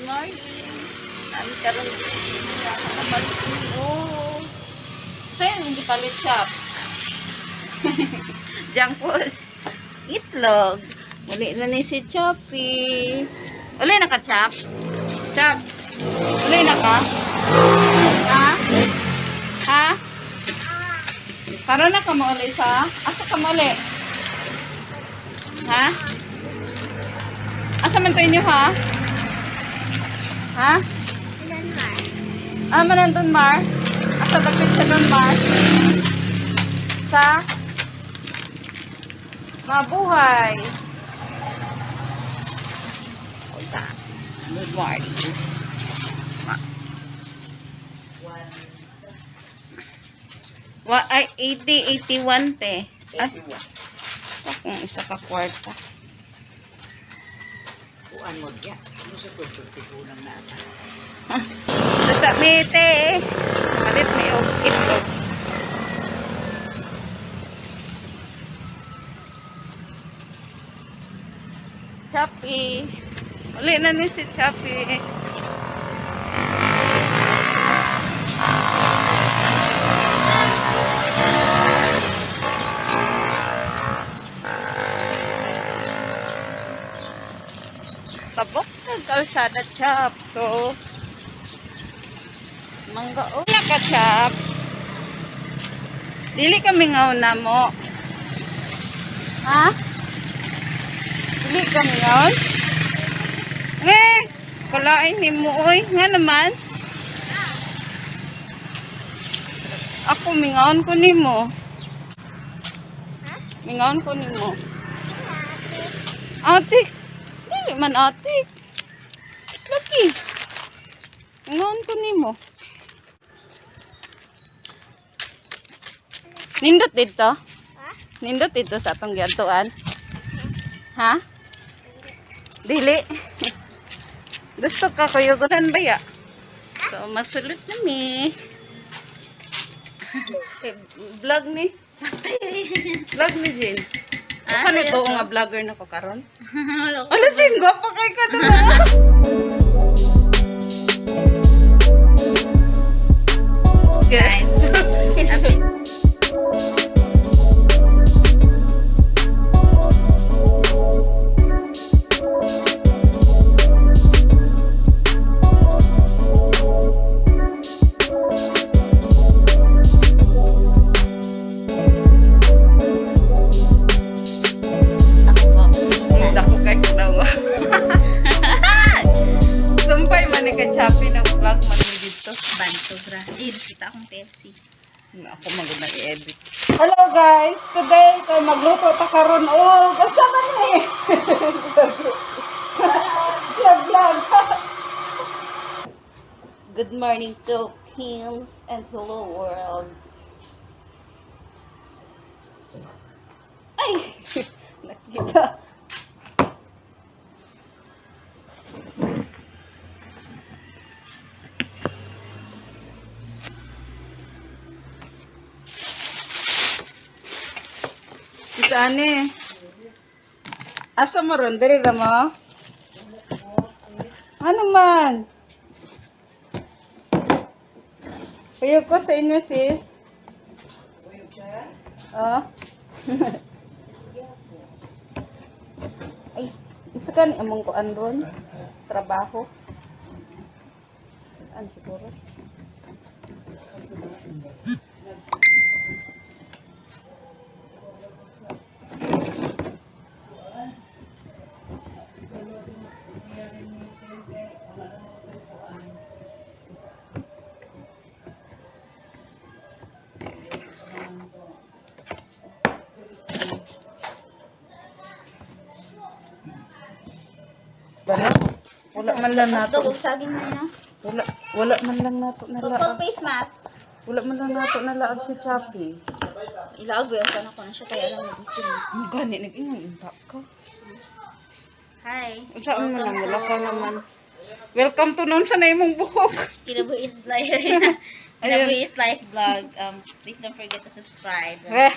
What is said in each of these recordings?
morning. Ang karon oh. Sa'yo, hindi palit shop. Junk food. Itlog. Uli na ni si Choppy. Uli na ka, Chop? Chop. Uli na ka? Ha? Ha? Karon na ka mo uli sa? Asa ka mo uli? Ha? Asa man tayo nyo, ha? Ha? Manandun, Mar? Asa dapit sa doon, Mar? Sa? Mabuhay. Good morning. Ay, 80, 81, te. Ay, kung isa ka kwarta. Kuan mo diya. Ano sa pagtutigulang na ata? Basta may te. Malit may itlog. Choppy. Uli na ni si Choppy. Tabok ng kalsada, Chop. So, mangga na ka, Chop. Dili kami ngauna mo. Ha? Dili kami ngaon? Kalain ni mo, oy. Nga naman. Ako, mingaon ko ni mo. Mingaon ko ni mo. Ate. Dili man ate. Laki. Mingaon ko ni mo. Nindot dito? Nindot dito sa atong giadtuan? Ha? Dili. Gusto ka kuyugunan ba ya? So, masulot na mi. Vlog ni? Vlog ni Jin. Ano ito nga vlogger na ko karon? Ano Jin? Gwapa kay ka na. Guys. Sumpay man ni ka-choppy ng vlog man ni dito. Banto bra. Kita akong TFC. Ako maguna i-edit. Hello guys, today tayo magluto ta karon og asa man ni. Vlog. Good morning to Kim and hello world. Ay, nakita. Ane. Asa mo ron? Dali na mo? Ano man? Puyog ko sa inyo, sis. Oh. Ay, isa ka ni among ko andron. Trabaho. An siguro. Wala man lang nato. Saging na yun. Wala man lang nato nalaag. Face mask. Wala man lang nato nalaag si Choppy. Ilaag yun. Sana ko na siya kaya lang mag-isin. Ang gani, nag-ingon intak ka. Hi. Saan man lang, wala ka naman. Welcome to noon sa na imong buhok. Kinabu is fly. Ayun. is Life Vlog. Please don't forget to subscribe. Eh.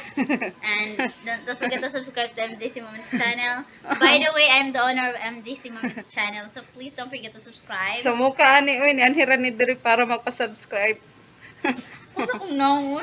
And don't forget to subscribe to MJC Moments channel. By the way, I'm the owner of MJC Moments channel. So please don't forget to subscribe. Sa mukha ani, uy, ni anhiran ni Diri para magpa-subscribe. Kung sa kong no,